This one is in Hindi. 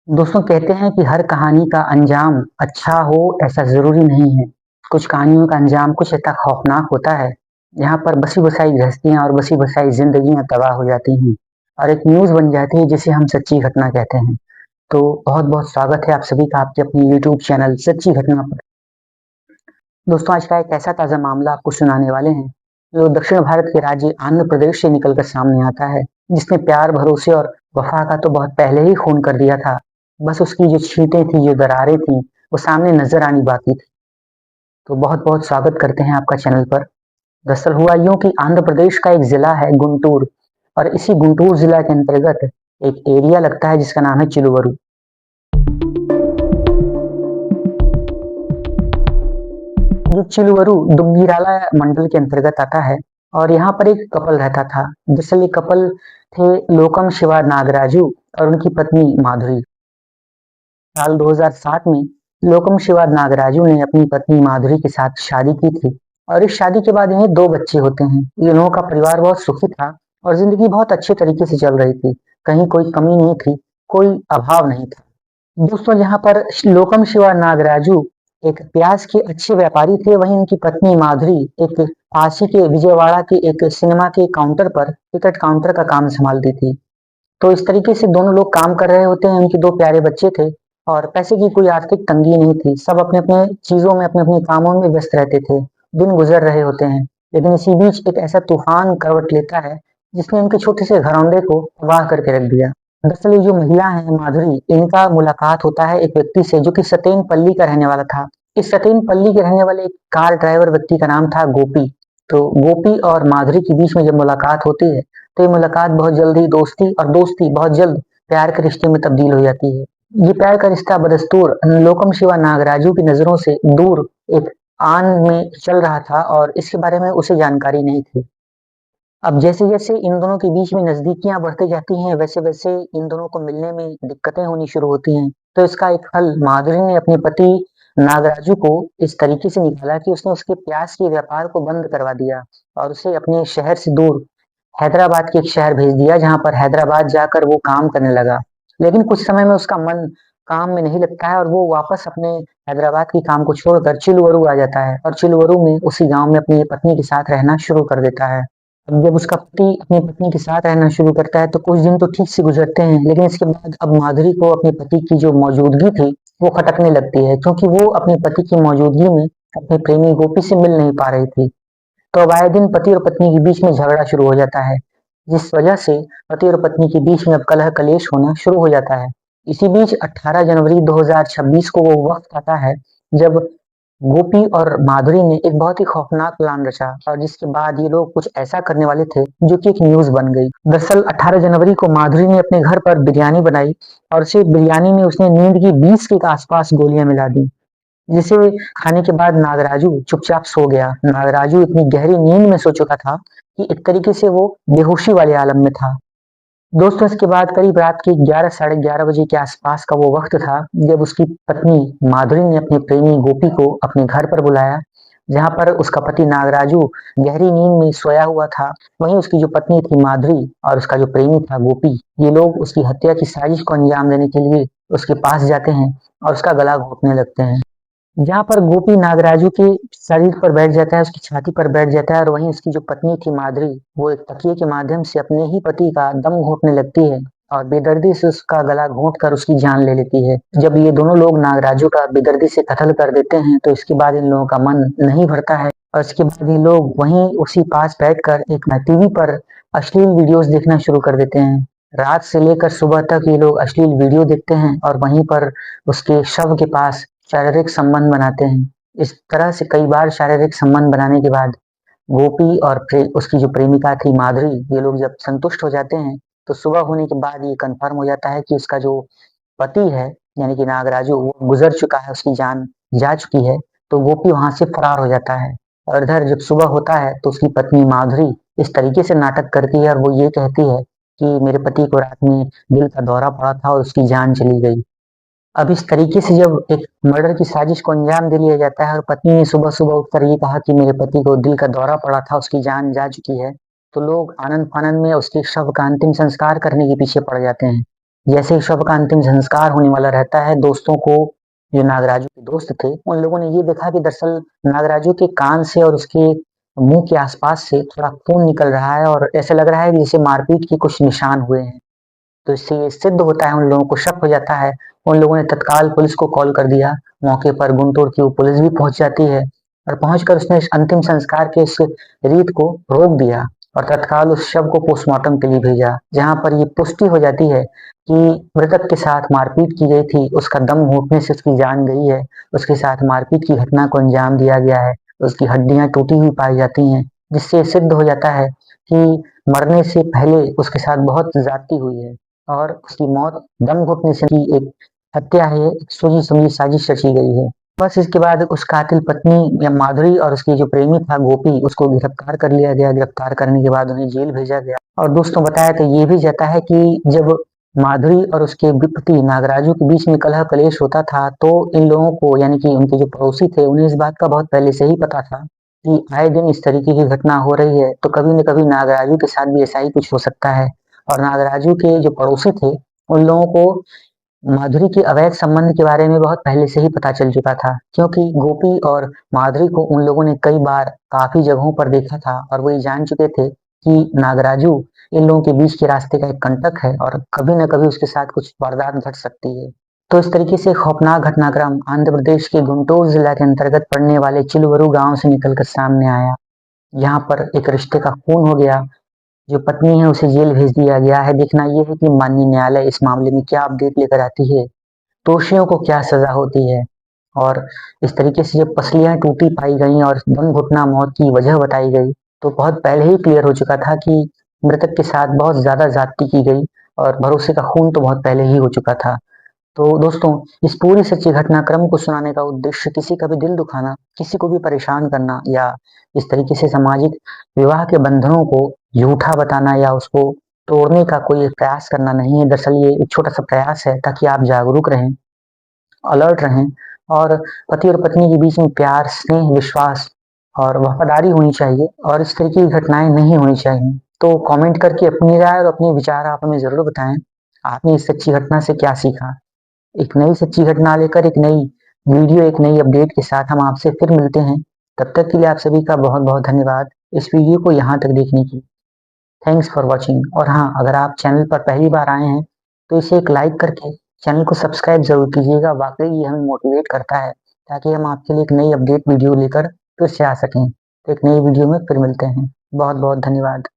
दोस्तों कहते हैं कि हर कहानी का अंजाम अच्छा हो ऐसा ज़रूरी नहीं है। कुछ कहानियों का अंजाम कुछ इतना खौफ़नाक होता है, जहाँ पर बसी-बसाई गृहस्थियाँ और बसी-बसाई ज़िंदगियाँ तबाह हो जाती हैं और एक न्यूज़ बन जाती है जिसे हम सच्ची घटना कहते हैं। तो बहुत-बहुत स्वागत है आप सभी का आपके अपने यूट्यूब चैनल सच्ची घटना पर। दोस्तों आज का एक ऐसा ताज़ा मामला आपको सुनाने वाले हैं, जो दक्षिण भारत के राज्य आंध्र प्रदेश से निकल कर सामने आता है, जिसने प्यार, भरोसे और वफ़ा का तो बहुत पहले ही खून कर दिया था। बस उसकी जो छींटें थी, जो दरारें थीं, वो सामने नज़र आनी बाकी थी। तो बहुत-बहुत स्वागत करते हैं आपका चैनल पर। दरअसल हुआ यूँ कि आंध्र प्रदेश का एक ज़िला है गुंटूर और इसी गुंटूर ज़िला के अंतर्गत एक एरिया लगता है जिसका नाम है चिलुवरू। जो चिलवरू दुग्गिराला मंडल के अंतर्गत आता है और यहाँ पर एक कपल रहता था। दरअसल ये कपल थे लोकम शिवा नागराजू और उनकी पत्नी माधुरी। साल 2007 में लोकम शिवा नागराजू ने अपनी पत्नी माधुरी के साथ शादी की थी और इस शादी के बाद इन्हें 2 बच्चे होते हैं। इन लोगों का परिवार बहुत सुखी था और ज़िंदगी बहुत अच्छे तरीके से चल रही थी। कहीं कोई कमी नहीं थी, कोई अभाव नहीं था। दोस्तों जहाँ पर लोकम शिवा नागराजू एक प्याज के अच्छे व्यापारी थे, वहीं उनकी पत्नी माधुरी एक काशी के विजयवाड़ा के एक सिनेमा के काउंटर पर टिकट काउंटर का काम संभालती थी। तो इस तरीके से दोनों लोग काम कर रहे होते हैं, उनके 2 प्यारे बच्चे थे और पैसे की कोई आर्थिक तंगी नहीं थी। सब अपने-अपने चीज़ों में, अपने-अपने कामों में व्यस्त रहते थे। दिन गुज़र रहे होते हैं, लेकिन इसी बीच एक ऐसा तूफ़ान करवट लेता है, जिसने उनके छोटे से घरौंदे को तबाह करके रख दिया। दरअसल ये जो महिला है माधुरी, इनका मुलाकात होता है एक व्यक्ति से जो कि सतेनपल्ली का रहने वाला था। इस सतेनपल्ली के रहने वाले एक कार ड्राइवर व्यक्ति का नाम था गोपी। तो गोपी और माधुरी के बीच में जब मुलाकात होती है, तो ये मुलाकात बहुत जल्द ही दोस्ती और दोस्ती बहुत जल्द प्यार के रिश्ते में तब्दील हो जाती है। ये प्यार का रिश्ता बदस्तूर लोकम शिवा नागराजू की नज़रों से दूर एक आन में चल रहा था और इसके बारे में उसे जानकारी नहीं थी। अब जैसे-जैसे इन दोनों के बीच में नज़दीकियाँ बढ़ती जाती हैं, वैसे-वैसे इन दोनों को मिलने में दिक्कतें होनी शुरू होती हैं। तो इसका एक हल माधुरी ने अपने पति नागराजू को इस तरीके से निकाला कि उसने उसके प्याज के व्यापार को बंद करवा दिया और उसे अपने शहर से दूर हैदराबाद के एक शहर भेज दिया, जहाँ पर हैदराबाद जाकर वो काम करने लगा। लेकिन कुछ समय में उसका मन काम में नहीं लगता है और वो वापस अपने हैदराबाद के काम को छोड़कर चिलवरू आ जाता है और चिलवरू में उसी गाँव में अपनी पत्नी के साथ रहना शुरू कर देता है। अब जब उसका पति अपनी पत्नी के साथ रहना शुरू करता है, तो कुछ दिन तो ठीक से गुज़रते हैं, लेकिन इसके बाद अब माधुरी को अपने पति की जो मौजूदगी थी, वो खटकने लगती है क्योंकि वो अपने पति की मौजूदगी में अपने प्रेमी गोपी से मिल नहीं पा रही थी। तो अब आए दिन पति और पत्नी के बीच में झगड़ा शुरू हो जाता है, जिस वजह से पति और पत्नी के बीच में अब कलह-कलेश होना शुरू हो जाता है। इसी बीच 18 जनवरी 2026 को वो वक़्त आता है, जब गोपी और माधुरी ने एक बहुत ही खौफनाक प्लान रचा और जिसके बाद ये लोग कुछ ऐसा करने वाले थे जो कि एक न्यूज़ बन गई। दरअसल 18 जनवरी को माधुरी ने अपने घर पर बिरयानी बनाई और उसे बिरयानी में उसने नींद की 20 के आस-पास गोलियाँ मिला दी, जिसे खाने के बाद नागराजू चुपचाप सो गया। नागराजू इतनी गहरी नींद में सो चुका था कि एक तरीके से वो बेहोशी वाले आलम में था। दोस्तों इसके बाद करीब रात के 11 साढ़े 11 बजे के आसपास का वो वक़्त था, जब उसकी पत्नी माधुरी ने अपने प्रेमी गोपी को अपने घर पर बुलाया, जहाँ पर उसका पति नागराजू गहरी नींद में सोया हुआ था। वहीं उसकी जो पत्नी थी माधुरी और उसका जो प्रेमी था गोपी, ये लोग उसकी हत्या की साजिश को अंजाम देने के लिए उसके पास जाते हैं और उसका गला घोंटने लगते हैं। जहाँ पर गोपी नागराजू के शरीर पर बैठ जाता है, उसकी छाती पर बैठ जाता है और वहीं उसकी जो पत्नी थी माधुरी, वो एक तकिए के माध्यम से अपने ही पति का दम घोंटने लगती है और बेदर्दी से उसका गला घोंट कर उसकी जान ले लेती है। जब ये दोनों लोग नागराजू का बेदर्दी से कत्ल कर देते हैं, तो इसके बाद इन लोगों का मन नहीं भरता है और इसके बाद ये लोग वहीं उसी पास बैठकर एक टीवी पर अश्लील वीडियोज़ देखना शुरू कर देते हैं। रात से लेकर सुबह तक ये लोग अश्लील वीडियो देखते हैं और वहीं पर उसके शव के पास शारीरिक संबंध बनाते हैं। इस तरह से कई बार शारीरिक संबंध बनाने के बाद गोपी और उसकी जो प्रेमिका थी माधुरी, ये लोग जब संतुष्ट हो जाते हैं, तो सुबह होने के बाद ये कन्फर्म हो जाता है कि उसका जो पति है, यानी कि नागराजू, वो गुज़र चुका है, उसकी जान जा चुकी है, तो गोपी वहाँ से फरार हो जाता है। और इधर जब सुबह होता है, तो उसकी पत्नी माधुरी इस तरीके से नाटक करती है और वो ये कहती है कि मेरे पति को रात में दिल का दौरा पड़ा था और उसकी जान चली गई। अब इस तरीके से जब एक मर्डर की साजिश को अंजाम दे लिया जाता है और पत्नी ने सुबह-सुबह उठकर ये कहा कि मेरे पति को दिल का दौरा पड़ा था, उसकी जान जा चुकी है, तो लोग आनन-फानन में उसके शव का अंतिम संस्कार करने के पीछे पड़ जाते हैं। जैसे ही शव का अंतिम संस्कार होने वाला रहता है, दोस्तों को, जो नागराजू के दोस्त थे, उन लोगों ने ये देखा कि दरअसल नागराजू के कान से और उसके मुंह के आसपास से थोड़ा खून निकल रहा है और ऐसा लग रहा है कि जैसे मारपीट के कुछ निशान हुए हैं। तो इससे ये सिद्ध होता है, उन लोगों को शक हो जाता है। उन लोगों ने तत्काल पुलिस को कॉल कर दिया। मौके पर गुंटूर की वो पुलिस भी पहुंच जाती है और पहुंचकर उसने इस अंतिम संस्कार के इस रीत को रोक दिया और तत्काल उस शव को पोस्टमार्टम के लिए भेजा, जहां पर ये पुष्टि हो जाती है कि मृतक के साथ मारपीट की गई थी, उसका दम घुटने से उसकी जान गई है, उसके साथ मारपीट की घटना को अंजाम दिया गया है, उसकी हड्डियां टूटी हुई पाई जाती हैं, जिससे सिद्ध हो जाता है कि मरने से पहले उसके साथ बहुत ज्यादती हुई है और उसकी मौत दम घुटने से की एक हत्या है, एक सोची समझी साजिश रची गई है। बस इसके बाद उस कातिल पत्नी या माधुरी और उसकी जो प्रेमी था गोपी, उसको गिरफ्तार कर लिया गया। गिरफ्तार करने के बाद उन्हें जेल भेजा गया और दोस्तों बताया तो ये भी जाता है कि जब माधुरी और उसके पति नागराजू के बीच में कलह कलेश होता था, तो इन लोगों को, यानी कि उनके जो पड़ोसी थे, उन्हें इस बात का बहुत पहले से ही पता था कि आए दिन इस तरीके की घटना हो रही है, तो कभी न कभी नागराजू के साथ भी ऐसा ही कुछ हो सकता है। और नागराजू के जो पड़ोसी थे, उन लोगों को माधुरी के अवैध संबंध के बारे में बहुत पहले से ही पता चल चुका था, क्योंकि गोपी और माधुरी को उन लोगों ने कई बार काफी जगहों पर देखा था और वो ये जान चुके थे कि नागराजू इन लोगों के बीच के रास्ते का एक कंटक है और कभी न कभी उसके साथ कुछ वारदात घट सकती है। तो इस तरीके से खौफनाक घटनाक्रम आंध्र प्रदेश के गुंटूर जिला के अंतर्गत पड़ने वाले चिलवरू गांव से निकलकर सामने आया। यहाँ पर एक रिश्ते का खून हो गया। जो पत्नी है उसे जेल भेज दिया गया है। देखना ये है कि माननीय न्यायालय इस मामले में क्या अपडेट लेकर आती है, दोषियों को क्या सजा होती है। और इस तरीके से जब पसलियां टूटी पाई गई और दम घुटना मौत की वजह बताई गई, तो बहुत पहले ही क्लियर हो चुका था कि मृतक के साथ बहुत ज्यादा ज्यादती की गई और भरोसे का खून तो बहुत पहले ही हो चुका था। तो दोस्तों, इस पूरी सच्ची घटनाक्रम को सुनाने का उद्देश्य किसी का भी दिल दुखाना, किसी को भी परेशान करना या इस तरीके से सामाजिक विवाह के बंधनों को झूठा बताना या उसको तोड़ने का कोई प्रयास करना नहीं है। दरअसल ये एक छोटा सा प्रयास है ताकि आप जागरूक रहें, अलर्ट रहें और पति और पत्नी के बीच में प्यार, स्नेह, विश्वास और वफादारी होनी चाहिए और इस तरीके की घटनाएं नहीं होनी चाहिए। तो कमेंट करके अपनी राय और अपने विचार आप हमें जरूर बताएं। आपने इस सच्ची घटना से क्या सीखा? एक नई सच्ची घटना लेकर, एक नई वीडियो, एक नई अपडेट के साथ हम आपसे फिर मिलते हैं। तब तक के लिए आप सभी का बहुत बहुत धन्यवाद इस वीडियो को यहाँ तक देखने की। Thanks for watching. और हाँ, अगर आप चैनल पर पहली बार आए हैं तो इसे एक लाइक करके चैनल को सब्सक्राइब जरूर कीजिएगा। वाकई ये हमें मोटिवेट करता है ताकि हम आपके लिए एक नई अपडेट वीडियो लेकर फिर से आ सकें। तो एक नई वीडियो में फिर मिलते हैं। बहुत बहुत धन्यवाद।